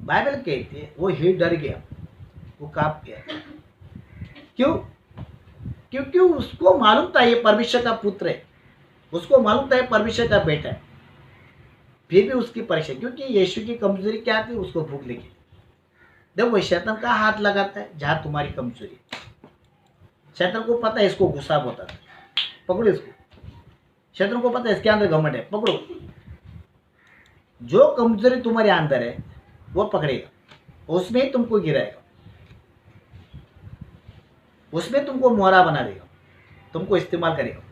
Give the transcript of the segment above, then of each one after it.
Bible कहती है वो ही डर गया, वो कांप गया। क्यों? क्योंकि उसको मालूम था ये परमेश्वर का पुत्र है, उसको मालूम था ये परमेश्वर का बेटा है। फिर भी उसकी परीक्षा, क्योंकि यीशु की कमजोरी क्या थी? उसको भूख लगी। देखो शैतान का हाथ लगाता है जहां तुम्हारी कमजोरी है। शैतान को पता है इसको गुस्सा होता है, पकड़ो इसको। शैतान को पता है इसके अंदर घमंड है, पकड़ो। जो कमजोरी तुम्हारे अंदर है वो पकड़ेगा, उसमें ही तुमको गिराएगा, उसमें तुमको मोहरा बना देगा, तुमको इस्तेमाल करेगा।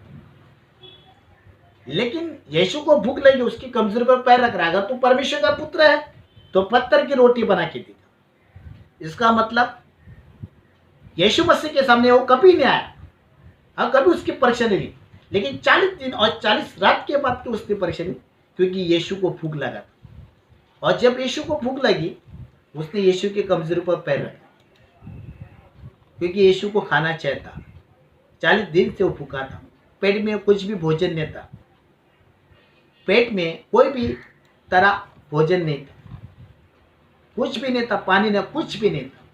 लेकिन यीशु को भूख लगी, उसकी कमजोरी पर पैर रख रहा है। अगर तू परमेश्वर का पुत्र है तो पत्थर की रोटी बना के देगा। इसका मतलब यीशु मसीह के सामने वो कभी नहीं आया, हाँ कभी उसकी परीक्षा नहीं ली, लेकिन 40 दिन और 40 रात के बाद की उसकी परीक्षा ली, क्योंकि यीशु को भूख लगा था। और जब यीशु को भूख लगी, उसने यीशु की कमजोरी पर पैर रखा, क्योंकि यीशु को खाना चाहिए था। 40 दिन से वो भूखा था, पेट में कुछ भी भोजन नहीं था, पेट में कोई भी तरह भोजन नहीं था, कुछ भी नहीं था, पानी नहीं, कुछ भी नहीं था।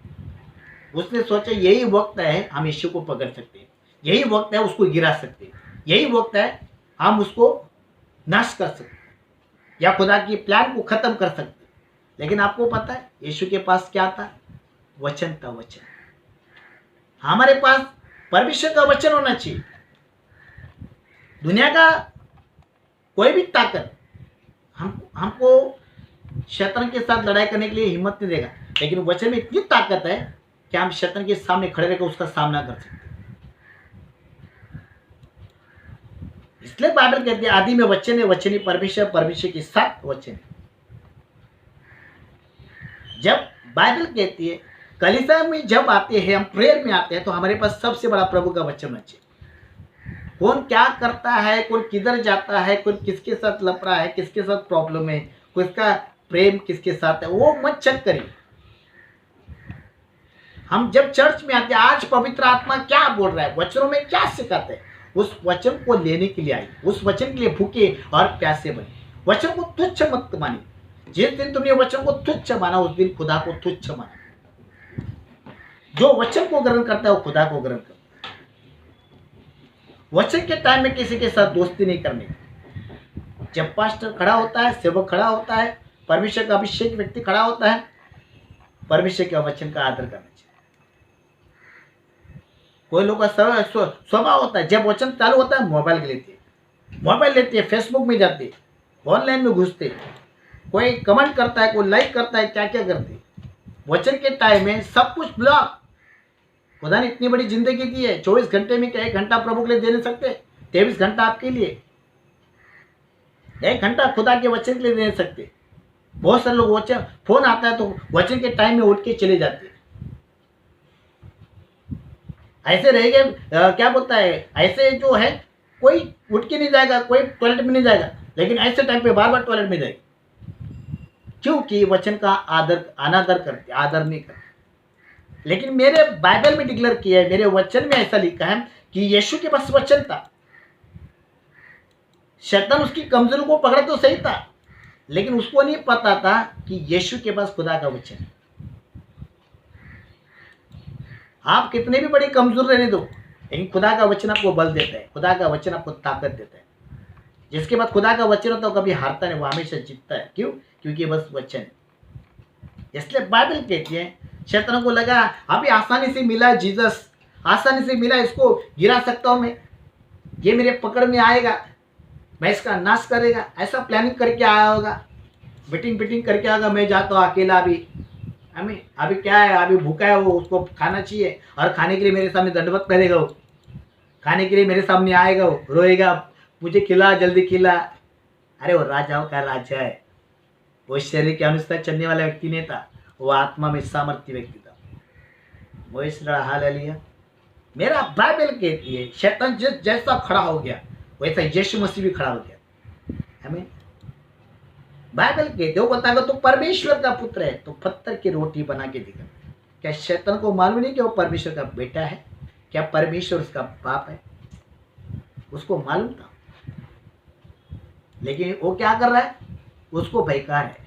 उसने सोचा यही वक्त है हम यीशु को पकड़ सकते हैं, यही वक्त है उसको गिरा सकते हैं, यही वक्त है हम उसको नाश कर सकते हैं या खुदा की प्लान को खत्म कर सकते हैं। लेकिन आपको पता है यीशु के पास क्या था? वचन था, वचन। हमारे पास परमेश्वर का वचन होना चाहिए। दुनिया का कोई भी ताकत हमको शैतान के साथ लड़ाई करने के लिए हिम्मत नहीं देगा, लेकिन वचन में इतनी ताकत है कि हम शैतान के सामने खड़े रहकर उसका सामना कर सकते हैं। इसलिए बाइबल कहती है आदि में वचन है, वचन ही परमेश्वर, परमेश्वर के साथ वचन है। जब बाइबल कहती है कलीसिया में जब आते हैं, हम प्रेयर में आते हैं, तो हमारे पास सबसे बड़ा प्रभु का वचन होना चाहिए। कौन क्या करता है, कौन किधर जाता है, कौन किसके साथ लड़ रहा है, किसके साथ प्रॉब्लम है, किसका प्रेम किसके साथ है, वो मत चेक करिए। हम जब चर्च में आते हैं, आज पवित्र आत्मा क्या बोल रहा है, वचनों में क्या सिखाते हैं, उस वचन को लेने के लिए आइए, उस वचन के लिए भूखे और प्यासे बने। वचन को तुच्छ मत मानिए। जिस दिन तुमने वचन को तुच्छ माना, उस दिन खुदा को तुच्छ माना। जो वचन को ग्रहण करता है वो खुदा को ग्रहण करता है। वचन के टाइम में किसी के साथ दोस्ती नहीं करनी। जब पास्टर खड़ा होता है, सेवक खड़ा होता है, परमेश्वर का अभिषेक व्यक्ति खड़ा होता है, परमेश्वर के वचन का आदर करना चाहिए। कोई लोग का स्वभाव होता है, जब वचन चालू होता है मोबाइल लेते हैं, फेसबुक में जाते, ऑनलाइन में घुसते, कोई कमेंट करता है, कोई लाइक करता है, क्या क्या करते। वचन के टाइम में सब कुछ ब्लॉक। खुदा ने इतनी बड़ी जिंदगी दी है, 24 घंटे में क्या 1 घंटा प्रभु के लिए दे नहीं सकते? 23 घंटा आपके लिए, 1 घंटा खुदा के वचन के लिए दे नहीं सकते। बहुत सारे लोग वचन, फोन आता है तो वचन के टाइम में उठ के चले जाते। ऐसे रहेंगे, क्या बोलता है, ऐसे जो है कोई उठ के नहीं जाएगा, कोई टॉयलेट में नहीं जाएगा, लेकिन ऐसे टाइम पे बार बार टॉयलेट में जाएगा, क्योंकि वचन का अनादर करते, आदर नहीं करते। लेकिन मेरे बाइबल में डिक्लेयर किया है, मेरे वचन में ऐसा लिखा है कि यीशु के पास वचन था। शैतान उसकी कमजोरी को पकड़ा तो सही था, लेकिन उसको नहीं पता था कि यीशु के पास खुदा का वचन है। आप कितने भी बड़ी कमजोर रहने दो, लेकिन खुदा का वचन आपको बल देता है, खुदा का वचन आपको ताकत देता है। जिसके बाद खुदा का वचन होता है वो कभी हारता नहीं, वो हमेशा जीतता है। क्यों? क्योंकि बस वचन है। इसलिए बाइबल कहती है शैतान को लगा अभी आसानी से मिला, जीसस आसानी से मिला, इसको गिरा सकता हूं मैं, ये मेरे पकड़ में आएगा, मैं इसका नाश करेगा, ऐसा प्लानिंग करके आया होगा, मीटिंग करके आएगा। मैं जाता हूँ अकेला, अभी क्या है, अभी भूखा है, वो उसको खाना चाहिए, और खाने के लिए मेरे सामने दंडवत करेगा, वो खाने के लिए मेरे सामने आएगा, वो रोएगा, मुझे खिला, जल्दी खिला। अरे वो राजाओं का राजा है, वो शरीर के अनुसार चलने वाला व्यक्ति नहीं था, वो आत्मा में सामर्थ्य व्यक्ति था। वो इस हालेलुया। मेरा बाइबल कहती है शैतान जैसा खड़ा हो गया वैसा यीशु मसीह भी खड़ा हो गया। हमें बाइबल कहते हो बताएगा तो परमेश्वर का पुत्र है तो पत्थर की रोटी बना के दिखा। क्या शैतान को मालूम नहीं कि वो परमेश्वर का बेटा है? क्या परमेश्वर उसका बाप है? उसको मालूम था, लेकिन वो क्या कर रहा है? उसको भयकार है।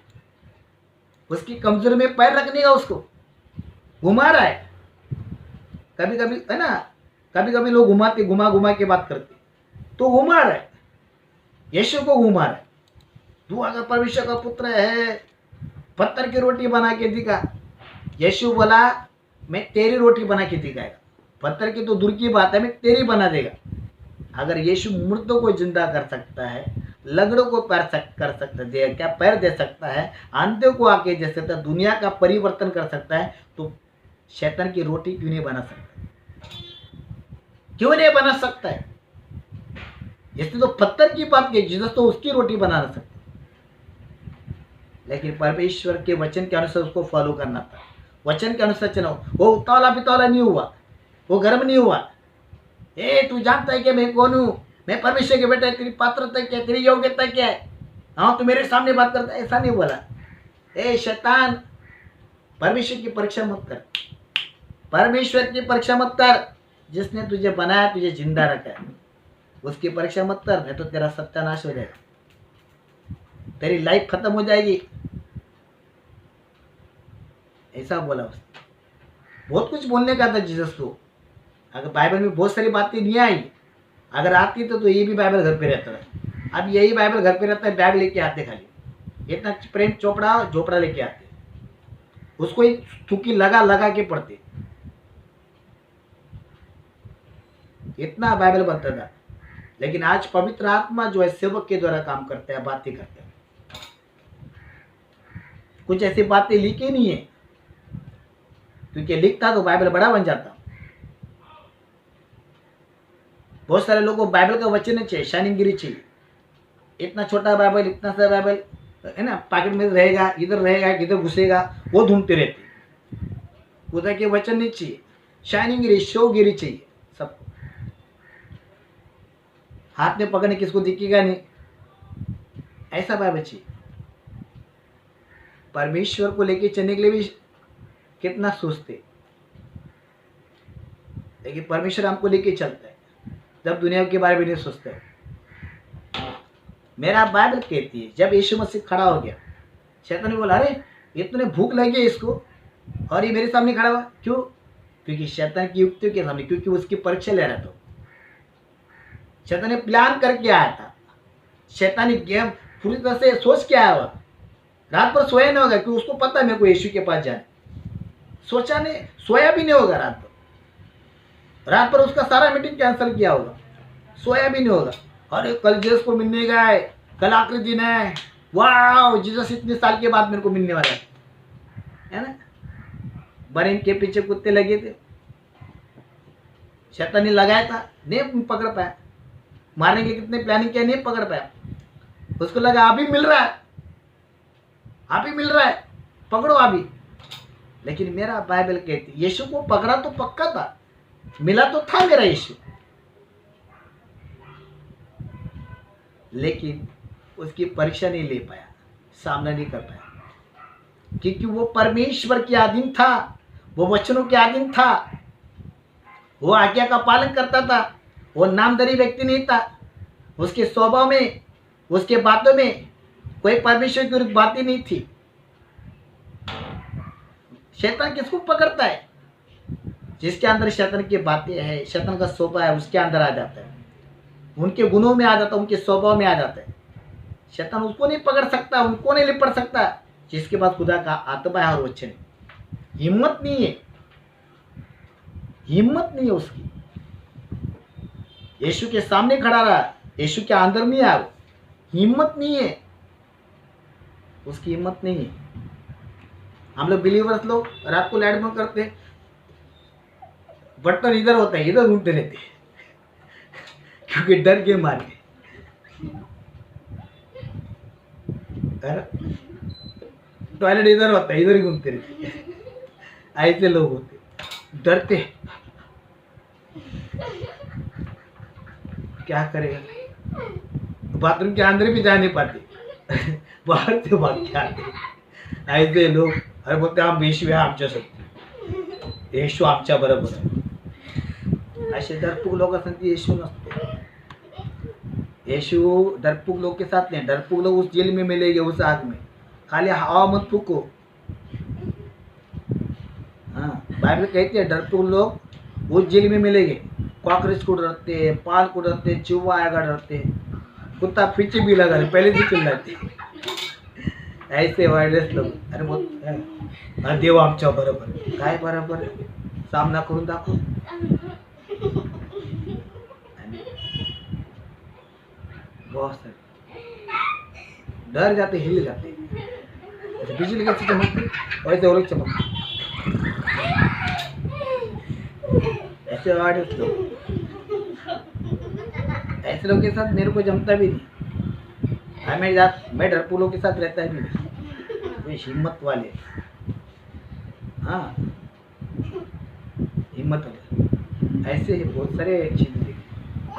उसकी कमजोरी में पैर रखने का उसको घुमा रहा है। कभी कभी है ना, कभी कभी लोग घुमाते, घुमा घुमा के बात करते, तो घुमा रहा है, यीशु को घुमा रहा है। तू अगर परमेश्वर का पुत्र है, पत्थर की रोटी बना के दिखा। यीशु बोला मैं तेरी रोटी बना के दिखाएगा। पत्थर की तो दूर की बात है, मैं तेरी बना देगा। अगर यीशु मुर्दों को जिंदा कर सकता है, लंगड़ों को पैर कर सकता है, क्या पैर दे सकता है, अंधों को आके दे सकता है, दुनिया का परिवर्तन कर सकता है, तो शैतान की रोटी क्यों नहीं बना सकता? क्यों नहीं बना सकता है? इसने तो पत्थर की बात की, जीसस तो उसकी रोटी बना सकता, लेकिन परमेश्वर के वचन के अनुसार उसको फॉलो करना था। वचन के अनुसार चलो, वो उतावला पितावला नहीं हुआ, वो गर्म नहीं हुआ। तू जानता है कि मैं कौन हूँ, मैं परमेश्वर के बेटा, तेरी पात्रता क्या, तेरी योग्यता क्या है, हाँ तू मेरे सामने बात करता है, ऐसा नहीं बोला। शैतान, परमेश्वर की परीक्षा मत कर, परमेश्वर की परीक्षा मत कर। जिसने तुझे बनाया, तुझे जिंदा रखा है, उसकी परीक्षा मत कर, नहीं तो तेरा सत्यानाश हो जाएगा, तेरी लाइफ खत्म हो जाएगी। ऐसा बोला उसने। बहुत कुछ बोलने का था जीसस को। अगर बाइबल में बहुत सारी बातें नहीं आई, अगर आती तो ये भी बाइबल घर पे रहता है। अब यही बाइबल घर पे रहता है, बैग लेके आते खाली, इतना प्रेम झोपड़ा लेके आते, उसको एक थूकी लगा लगा के पढ़ते, इतना बाइबल बनता था। लेकिन आज पवित्र आत्मा जो है सेवक के द्वारा काम करता है, बातें करता है। कुछ ऐसी बातें लिखी नहीं है, क्योंकि लिखता तो बाइबल बड़ा बन जाता। बहुत सारे लोगों को बाइबल का वचन चाहिए, शाइनिंग चाहिए। इतना छोटा बाइबल, इतना सा बाइबल है ना, पॉकेट में रहेगा, इधर रहेगा, इधर घुसेगा, वो ढूंढते रहते। खुदा के वचन नहीं चाहिए, शाइनिंग शोगिरी चाहिए सबको। हाथ में पकड़ने किसको दिखेगा नहीं, ऐसा बाइबल चाहिए। परमेश्वर को लेके चलने के लिए भी कितना सोचते, लेकिन परमेश्वर हमको लेके चलता है, जब दुनिया के बारे में नहीं सोचते। मेरा बाइबल कहती है, जब यीशु मसीह खड़ा हो गया, शैतान ने बोला अरे इतने भूख लगी है इसको और ये मेरे सामने खड़ा हुआ, क्यों? क्योंकि शैतान की युक्तियों के सामने, क्योंकि उसकी परीक्षा ले रहा था। शैतान ने प्लान करके आया था, शैतान ने गेम पूरी तरह से सोच के आया हुआ। रात भर सोया नहीं होगा, क्योंकि उसको पता है मेरे को यीशु के पास जाना। सोचा नहीं, सोया भी नहीं होगा रात भर उसका सारा मीटिंग कैंसिल किया होगा, सोया भी नहीं होगा। अरे कल जीसस को मिलने गए, कल आखिरी दिन है, वाह जीसस इतने साल के बाद मेरे को मिलने वाला है ना। बरेन के पीछे कुत्ते लगे थे, शैतान ने लगाया था, नहीं पकड़ पाया। मारने के लिए कितने प्लानिंग किया, नहीं पकड़ पाया। उसको लगा अभी मिल रहा है, अभी मिल रहा है, पकड़ो अभी। लेकिन मेरा बाइबल कहती यीशु को पकड़ा तो पक्का था, मिला तो था मेरा यीशु, लेकिन उसकी परीक्षा नहीं ले पाया, सामना नहीं कर पाया, क्योंकि वो परमेश्वर के अधीन था, वो वचनों के अधीन था, वो आज्ञा का पालन करता था, वो नामधारी व्यक्ति नहीं था। उसके स्वभाव में, उसके बातों में कोई परमेश्वर की विरुद्ध बातें नहीं थी। शैतान किसको पकड़ता है? जिसके अंदर शैतान की बातें हैं, शैतान का स्वभाव है, उसके अंदर आ जाता है, उनके गुणों में आ जाता है, उनके स्वभाव में आ जाता है। शैतान उसको नहीं पकड़ सकता, उनको नहीं लिपट सकता जिसके पास खुदा का आत्मा है और वचन है। हिम्मत नहीं है, हिम्मत नहीं है उसकी। यीशु के सामने खड़ा रहा, यीशु के अंदर नहीं आया, हिम्मत नहीं है उसकी, हिम्मत नहीं है। हम लोग बिलीवर्स लोग रात को लाइट बंद करते हैं, बटन इधर होता है, इधर घूमते रहते हैं क्योंकि डर के मारे। टॉयलेट इधर होता है, इधर ही घूमते रहते हैं। ऐसे लोग होते, डरते। क्या करेगा, बाथरूम के अंदर भी जा नहीं पाते, बाहर से भाग के आते ऐसे लोग। अरे बोलते हम यीशु है आमच्या सोबत, येशू आमच्या बरोबर आहे। असे डरपूक लोक असतात, येशू नसतो। येशू डरपूक लोग के साथ नहीं, डरपूक लोग उस जेल में मिलेंगे, उस आग में। खाली हवा मत फूको, हाँ, बाइबल कहती है डरपोक लोग वो जेल में मिलेंगे। कॉकरोच को डरते हैं, पाल को डरते हैं, चूहा आएगा डरते हैं, कुत्ता पीछे भी लगा रहे, पहले से चिल्लाते ऐसे वायरस लोग. अरे मग देव आमच्या बरोबर. काय बरोबर सामना करून दाखव. बहुत सारे डर जाते, हिल जाते, बिजली कैसे चमकती वैसे वो लोग चमकते. ऐसे वायरस लोग, ऐसे लोग के साथ मेरे को जमता भी नहीं. मैं डरपोलों के साथ रहता भी नहीं. वे हिम्मत वाले, हाँ हिम्मत वाले ऐसे बहुत सारे चीज देखे.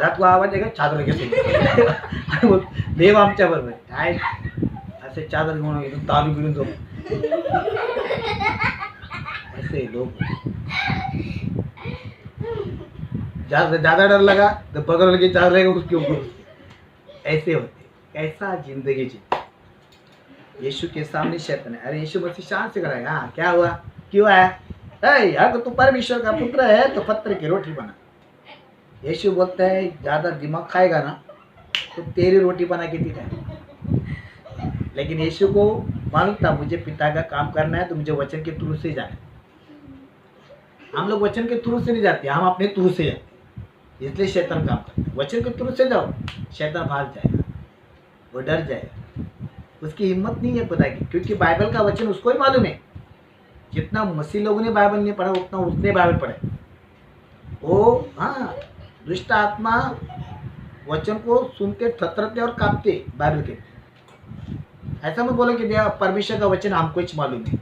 रात को आवाज आहे का चादर घेतो देव आमच्या बरोबर काय ऐसे चादर घेऊन येतो तालू गिरून जाऊ. ऐसे लोग ज्यादा डर लगा तो बगल वाले की चादर रहेगा उसके ऊपर. ऐसे होते. कैसा जिंदगी जी. यीशु के सामने शैतान है. अरे यीशु मसीह शांत से कराएगा. हाँ क्या हुआ, क्यों आया? अगर तू परमेश्वर का पुत्र है तो पत्थर की रोटी बना. यीशु बोलता है ज़्यादा दिमाग खाएगा ना तो तेरी रोटी बना के दिखाए. लेकिन यीशु को मालूम था मुझे पिता का काम करना है तो मुझे वचन के थ्रू से जाना है. हम लोग वचन के थ्रू से नहीं जाते, हम अपने थ्रू से जाते. इसलिए शैतान काम करता है. वचन के थ्रू से जाओ, शैतान भाग जाएगा, वो डर जाएगा. उसकी हिम्मत नहीं है खुदा की, क्योंकि बाइबल का वचन उसको ही मालूम है. जितना मसीह लोगों ने बाइबल नहीं पढ़ा उतना उसने बाइबल पढ़ा. वो हाँ दुष्ट आत्मा वचन को सुनते थरथरते और कांपते बाइबल के. ऐसा मत बोलो कि परमेश्वर का वचन हमको ही मालूम है,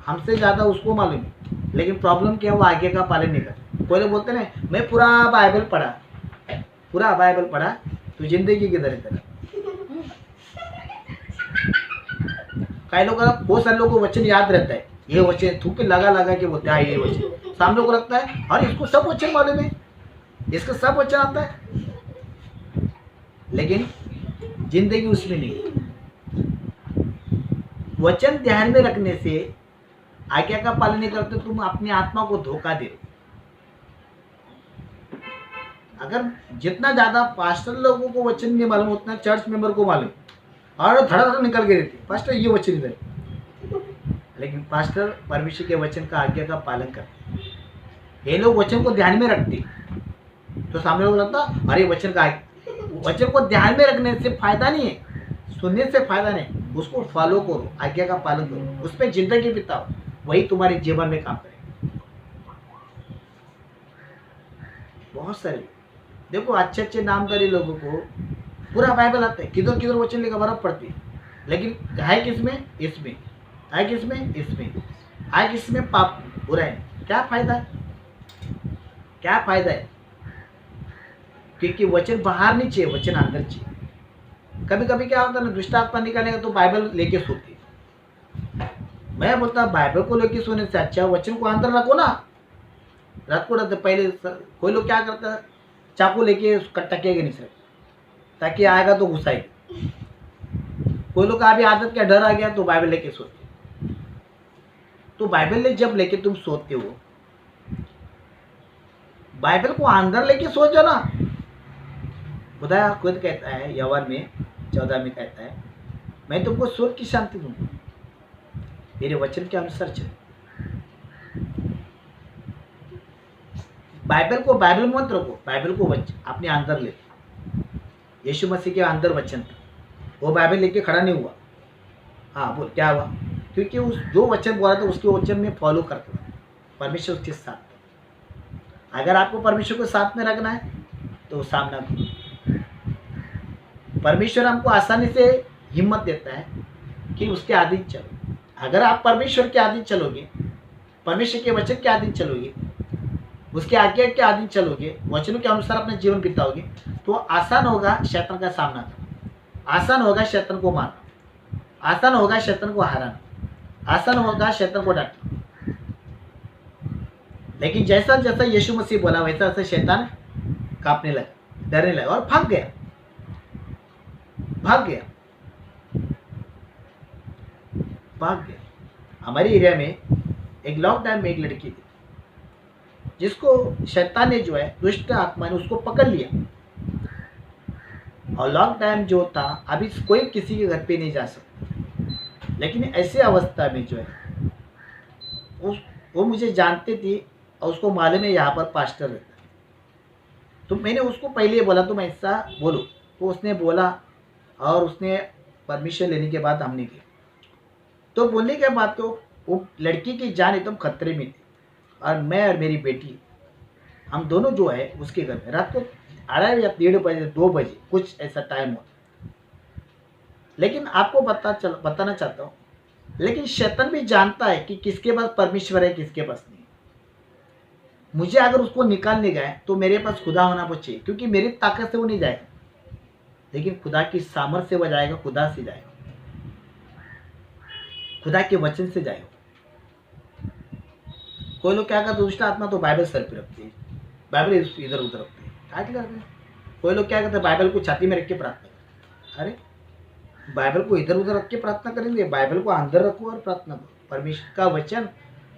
हमसे ज़्यादा उसको मालूम है. लेकिन प्रॉब्लम क्या है, वो आगे का पालन नहीं करते. कोई लोग बोलते ना मैं पूरा बाइबल पढ़ा तो जिंदगी किधर है तेरा. कई लोग बहुत सारे लोगों को वचन याद रहता है. ये वचन थूके लगा के बोलते हैं ये वचन. सामने को लगता है और इसको सब वचन मालूम है, इसका सब वचन आता है, लेकिन जिंदगी उसमें नहीं. वचन ध्यान में रखने से आज्ञा का पालन नहीं करते तुम अपनी आत्मा को धोखा दे. अगर जितना ज्यादा पास्टर लोगों को वचन नहीं मालूम उतना चर्च मेंबर को मालूम और धड़ा निकल के देते पास्टर ये वचन इधर. लेकिन पास्टर परमेश्वर के वचन का आज्ञा का पालन करते. ये लोग वचन को ध्यान में रखते तो सामने लोग लगता अरे वचन को ध्यान में रखने से फायदा नहीं है, सुनने से फायदा नहीं. उसको फॉलो करो, आज्ञा का पालन करो, उस पर जिंदगी बिताओ, वही तुम्हारे जीवन में काम करेगा. बहुत सारे देखो अच्छे नामधारी लोगों को पूरा बाइबल आता है, किधर किधर वचन लेकर बर्फ पड़ती है, लेकिन है किसमें, इसमें है, किसमें, इसमें है, किसमें पाप बुरा है. क्या फायदा है, क्या फायदा है? क्योंकि वचन बाहर नहीं चाहिए, वचन अंदर चाहिए. कभी कभी क्या होता है ना, दुष्ट आत्मा निकालेगा तो बाइबल लेके सोती है. मैं बोलता बाइबल को लेके सोने से अच्छा वचन को अंदर रखो ना. रात को रहते पहले कोई लोग क्या करता है, चाकू लेके टकेगा नहीं सर ताकि आएगा तो घुसाएगा. कोई लोग का भी आदत क्या डर आ गया तो बाइबल लेके सोते. तो बाइबल जब लेके तुम सोते हो, बाइबल को अंदर लेके सो जाओ ना. खुदा खुद कहता है यौवन में 14 में कहता है मैं तुमको स्वर्ग की शांति दूंगा, मेरे वचन के अनुसार चलो. बाइबल मत रखो, बाइबल को अपने अंदर ले. यीशु मसीह के अंदर वचन था, वो बाइबल लेके खड़ा नहीं हुआ. हाँ बोल क्या हुआ, क्योंकि उस जो वचन बोला था उसके वचन में फॉलो करता था. परमेश्वर उसके साथ था. अगर आपको परमेश्वर को साथ में रखना है तो सामना करो. परमेश्वर हमको आसानी से हिम्मत देता है कि उसके अधीन चलो. अगर आप परमेश्वर के अधीन चलोगे, परमेश्वर के वचन के अधीन चलोगे, उसके आज्ञा के अधीन चलोगे, वचनों के अनुसार अपना जीवन बिताओगे तो आसान होगा शैतान का सामना करना, आसान होगा शैतान को मारना, आसान होगा शैतान को हराना, आसान होगा शैतान को डांटना. लेकिन जैसा जैसा यीशु मसीह बोला वैसा वैसा शैतान कांपने लगा, डरने लगा और भाग गया. हमारे एरिया में एक लॉकडाउन में एक लड़की थी जिसको शैतान ने जो है, दुष्ट आत्मा ने उसको पकड़ लिया। और लॉकडाउन जो था, अभी कोई किसी के घर पे नहीं जा सकता। लेकिन ऐसे अवस्था में जो है उस वो मुझे जानती थी और उसको मालूम है यहाँ पर पास्टर रहता है। तो मैंने उसको पहले ही बोला तुम ऐसा बोलो, तो उसने बोला और उसने परमिशन लेने के बाद हमने किया। तो बोलने के बाद तो वो लड़की की जान एकदम खतरे में थी। और मैं और मेरी बेटी, हम दोनों जो है उसके घर में रात को 2:30 या 1:30 2 बजे कुछ ऐसा टाइम हुआ। लेकिन आपको बताना चाहता हूँ, लेकिन शैतान भी जानता है कि किसके पास परमेश्वर है, किसके पास नहीं। मुझे अगर उसको निकालने गए तो मेरे पास खुदा होना चाहिए, क्योंकि मेरी ताकत से वो नहीं जाएगा, लेकिन खुदा की सामर्थ से वो जाएगा, खुदा से जाएगा, खुदा के वचन से जाएगा। कोई लोग क्या करते, दुष्ट आत्मा तो बाइबल सर पे रखती है, बाइबल इधर उधर रखती है, क्या करते हैं। कोई लोग क्या करते हैं, बाइबल को छाती में रख के प्रार्थना करते। अरे बाइबल को इधर उधर रख के प्रार्थना करेंगे, बाइबल को अंदर रखो और प्रार्थना करो। परमेश्वर का वचन,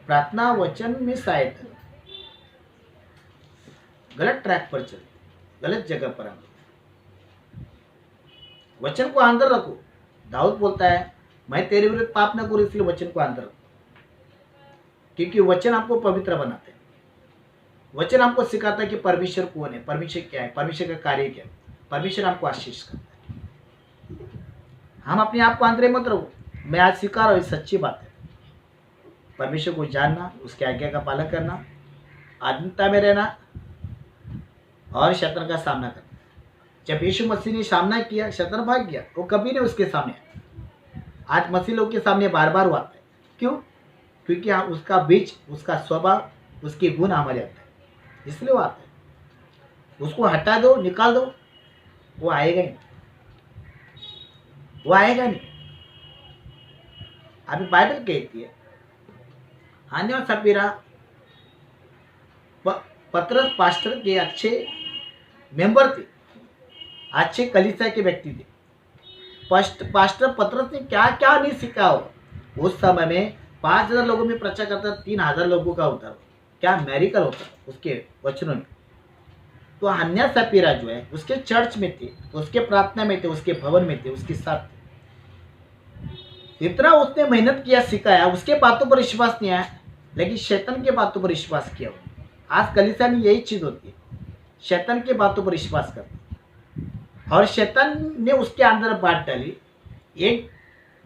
प्रार्थना वचन में सहायता, गलत ट्रैक पर चले, गलत जगह पर हम वचन को अंदर रखो। दाऊद बोलता है मैं तेरे विरुद्ध पाप न करूं, इसलिए वचन को अंदर रखो, क्योंकि वचन आपको पवित्र बनाते हैं। वचन आपको सिखाता है कि परमेश्वर कौन है, परमेश्वर क्या है, परमेश्वर का कार्य क्या है, परमेश्वर आपको आशीष करता है। हम अपने आप को अंदर मत रहो। मैं आज सिखा रहा हूँ, सच्ची बात है। परमेश्वर को जानना, उसके आज्ञा का पालन करना, आत्मीयता में रहना और शैतान का सामना करना। जब यीशु मसीह ने सामना किया, शैतान भाग गया, वो कभी नहीं उसके सामने आया। आज मसीह लोग के सामने बार बार वो आता है। क्यों? क्योंकि उसका बीज, उसका स्वभाव, उसके गुण हमारे आता है, इसलिए वो आता है। उसको हटा दो, निकाल दो, वो आएगा नहीं, वो आएगा नहीं। अभी बाइबल कहती है, हान्या और सपीरा पतरस पास्टर के अच्छे मेंबर थे, अच्छे कलीसिया के व्यक्ति थे। पास्टर पतरस ने क्या क्या नहीं सीखा हो। उस समय में 5,000 लोगों में प्रचार करता, 3,000 लोगों का होता, क्या मैरिकल होता उसके वचनों में। तो हन्या सपीरा जो है उसके चर्च में थे, उसके प्रार्थना में थे, उसके भवन में थे, उसके साथ थे। इतना उसने मेहनत किया, सिखाया, उसके बातों पर विश्वास नहीं आया, लेकिन शैतान के बातों पर विश्वास किया। आज कलीसिया में यही चीज होती है, शैतान के बातों पर विश्वास करते, और शैतान ने उसके अंदर बात डाली, एक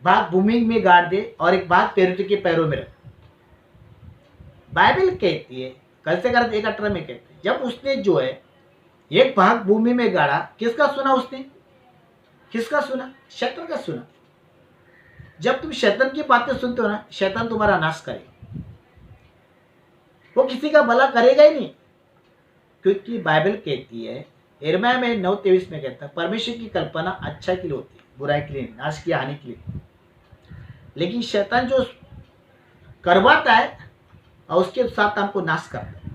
भाग भूमि में गाड़ दे और एक भाग पेरुती के पैरों में रख। बाइबल कहती है, कल से कर 1:18 में कहते हैं, जब उसने जो है एक भाग भूमि में गाड़ा, किसका सुना उसने? किसका सुना? शैतान का सुना। जब तुम शैतान की बातें सुनते हो ना, शैतान तुम्हारा नाश करेगा, वो किसी का भला करेगा ही नहीं। क्योंकि बाइबल कहती है, यिर्मयाह में 9:23 में कहता है, परमेश्वर की कल्पना अच्छा के लिए होती है, बुराई के लिए, नाश की हानि के लिए। लेकिन शैतान जो करवाता है और उसके साथ हमको नाश करता है।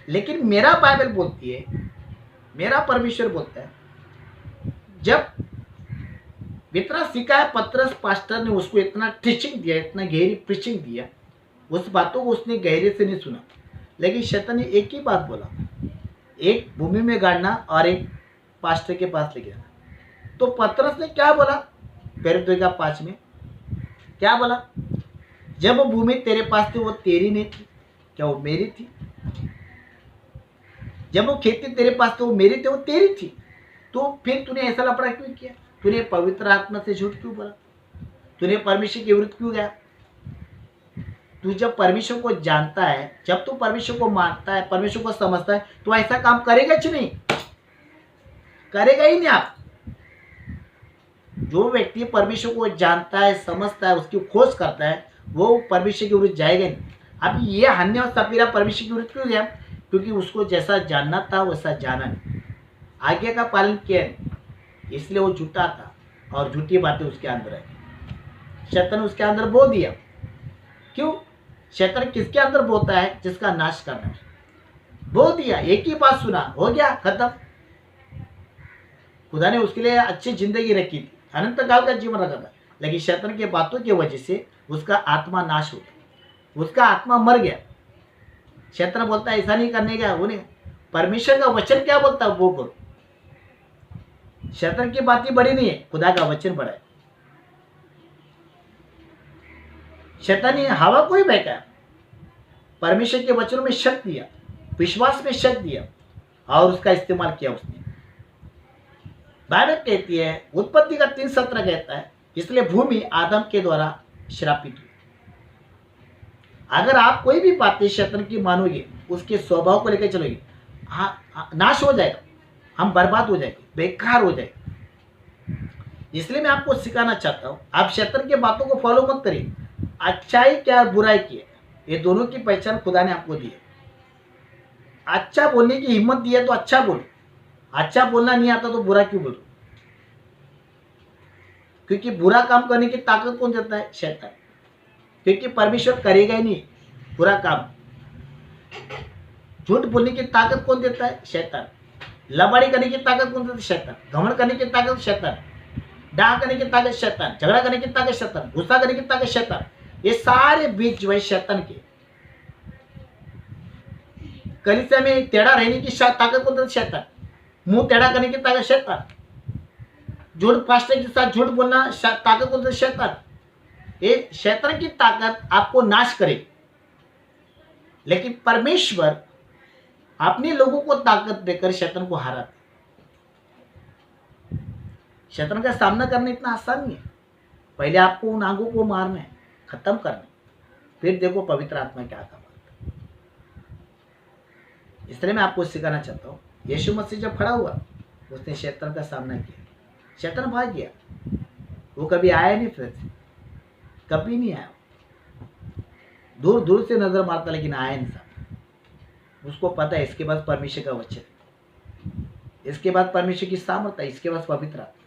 लेकिन मेरा बाइबल बोलती है, मेरा परमेश्वर बोलता है, जब इतना सिखाया पतरस पास्टर ने उसको, इतना टीचिंग दिया, इतना गहरी प्रीचिंग दिया, उस बातों को उसने गहरे से नहीं सुना। लेकिन शैतान ने एक ही बात बोला, एक भूमि में गाड़ना और एक पास्टर के पास ले गया। तो पतरस ने क्या बोला? पेरुत्विका 5 में क्या बोला? जब वो भूमि तेरे पास थी वो तेरी नहीं थी क्या? वो मेरी थी। जब वो खेती तेरे पास थी वो मेरी थी, वो तेरी थी। तो फिर तूने ऐसा लफड़ा क्यों किया? तूने पवित्र आत्मा से झूठ क्यों बोला? तूने परमेश्वर के विरुद्ध क्यों गया? तू जब परमेश्वर को जानता है, जब तू परमेश्वर को मानता है, परमेश्वर को समझता है, तो ऐसा काम करेगा कि नहीं? करेगा ही नहीं। आप जो व्यक्ति परमेश्वर को जानता है, समझता है, उसकी खोज करता है, वो परमेश्वर के विरुद्ध जाएगा नहीं। अब ये हन्या और सपीरा परमेश्वर के विरुद्ध क्यों गया? क्योंकि उसको जैसा जानना था वैसा जाना नहीं, आज्ञा का पालन किया नहीं, इसलिए वो झूठा था और झूठी बातें उसके अंदर है। शैतान उसके अंदर बो दिया। क्यों? शैतान किसके अंदर बोता है? जिसका नाश करना है, बो दिया। एक ही बात सुना, हो गया, खत्म। खुदा ने उसके लिए अच्छी जिंदगी रखी थी, अनंत काल का जीवन रखा था, लेकिन शैतान की बातों की वजह से उसका आत्मा नाश हो गया। उसका आत्मा मर गया। शैतान बोलता है ऐसा नहीं करने का, वो नहीं। परमेश्वर का वचन क्या बोलता है वो करो। शैतान की बात ही बड़ी नहीं है, खुदा का वचन बड़ा है। शैतान ने हवा को ही बहकाया, परमेश्वर के वचनों में शक दिया, विश्वास में शक दिया और उसका इस्तेमाल किया उसने। बाइबल कहती है, उत्पत्ति का 3:17 कहता है, इसलिए भूमि आदम के द्वारा श्रापित हुई। अगर आप कोई भी बातें शैतान की मानोगे, उसके स्वभाव को लेकर चलोगे, नाश हो जाएगा, हम बर्बाद हो जाएंगे, बेकार हो जाएंगे। इसलिए मैं आपको सिखाना चाहता हूं, आप शैतान की बातों को फॉलो मत करिए। अच्छाई क्या बुराई की है, ये दोनों की पहचान खुदा ने आपको दी है। अच्छा बोलने की हिम्मत दी है तो अच्छा बोलो, अच्छा बोलना नहीं आता तो बुरा क्यों बोलो? क्योंकि बुरा काम करने की ताकत कौन देता है? शैतान। क्योंकि परमेश्वर करेगा ही नहीं बुरा काम। झूठ बोलने की ताकत कौन देता है? शैतान। लबाड़ी करने की ताकत कौन देता है? शैतान। घमंड करने की ताकत शैतान। डाह करने की ताकत शैतान। झगड़ा करने की ताकत शैतान। गुस्सा करने की ताकत शैतान। ये सारे बीज जो है शैतान के। कलीसिया में टेढ़ा रहने की ताकत कौन देता है? शैतान। मुंह टेढ़ा करने की ताकत शैतान। झूठ पास्टर के साथ झूठ बोलना ताकत कौन देता है? शैतान। ये शैतान की ताकत आपको नाश करे, लेकिन परमेश्वर अपने लोगों को ताकत देकर शैतान को हराते। शैतान का सामना करना इतना आसान नहीं है। पहले आपको उन आगों को मारना है, खत्म करना है, फिर देखो पवित्र आत्मा क्या काम करता है। इसलिए मैं आपको सिखाना चाहता हूँ, यीशु मसीह जब खड़ा हुआ उसने शैतान का सामना किया, शैतान भाग गया, वो कभी आया नहीं, फिर कभी नहीं आया। दूर दूर से नजर मारता लेकिन आया नहीं सामने। उसको पता है इसके बाद परमेश्वर का वचन, इसके बाद परमेश्वर की सामर्थ्य, इसके बाद पवित्र आत्मा।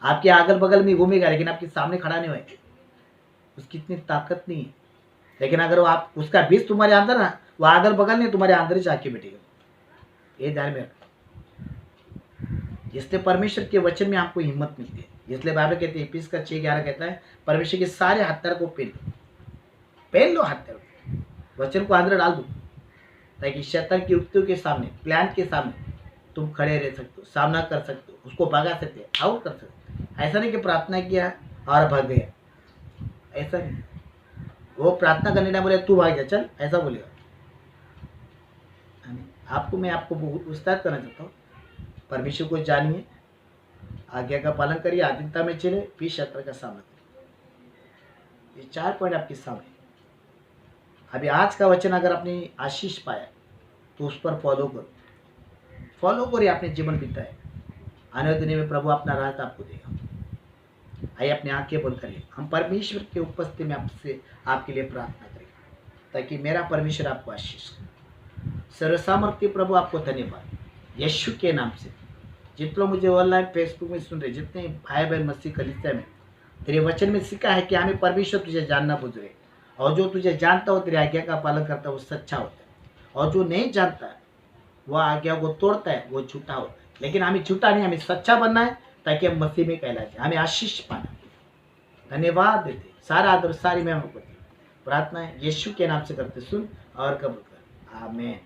आपके अगल बगल में घूमेगा लेकिन आपके सामने खड़ा नहीं होगा, उसकी इतनी ताकत नहीं है। लेकिन अगर वो आप उसका बीज तुम्हारे अंदर ना, वो अगल बगल नहीं तुम्हारे अंदर ही जाके बैठेगा। ये ध्यान में रखो। इसलिए परमेश्वर के वचन में आपको हिम्मत मिलती है। इसलिए बाइबल कहती है, इफिसियंस का 6:11 कहता है, परमेश्वर के सारे हथियार को पहन लो हथियार, वचन को अंदर डाल दो, ताकि शैतान की युक्तियों के सामने, प्लान के सामने तुम खड़े रह सकते हो, सामना कर सकते हो, उसको भगा सकते हो, आउट कर सकते हो। ऐसा नहीं कि प्रार्थना किया और भाग गया, ऐसा नहीं। वो प्रार्थना करने ना बोले तू भाग जा चल, ऐसा बोलेगा। मैं आपको उत्साहित करना चाहता हूँ, परमेश्वर को जानिए, आज्ञा का पालन करिए, आधीनता में चले, फिर शत्रु का सामना करिए। ये 4 पॉइंट आपके सामने। अभी आज का वचन अगर आपने आशीष पाया तो उस पर फॉलो करिए, अपने जीवन बिताए। आने वाले दिन में प्रभु अपना राज आपको देगा। आइए अपनी आंखें बंद करिए, हम परमेश्वर के उपस्थिति में आपसे आपके लिए प्रार्थना करें, ताकि मेरा परमेश्वर आपको आशीष करे। सर्वसामर्थ्य प्रभु आपको धन्यवाद यीशु के नाम से। जितने मुझे ऑनलाइन फेसबुक में सुन रहे, जितने भाई बहन मसीह कलीसिया में तेरे वचन में सीखा है कि हमें परमेश्वर तुझे जानना बुजुर्ग, और जो तुझे जानता हो तेरी आज्ञा का पालन करता है वो सच्चा होता है, और जो नहीं जानता है वह आज्ञा को तोड़ता है वो झूठा होता है। लेकिन हमें झूठा नहीं, हमें सच्चा बनना है, ताकि हम मसीह में कहलाए जाए, हमें आशीष पाना। धन्यवाद देते, सारा आदर सारी मैं हमको प्रार्थना है यीशु के नाम से करते, सुन और कबूल कर, आमीन।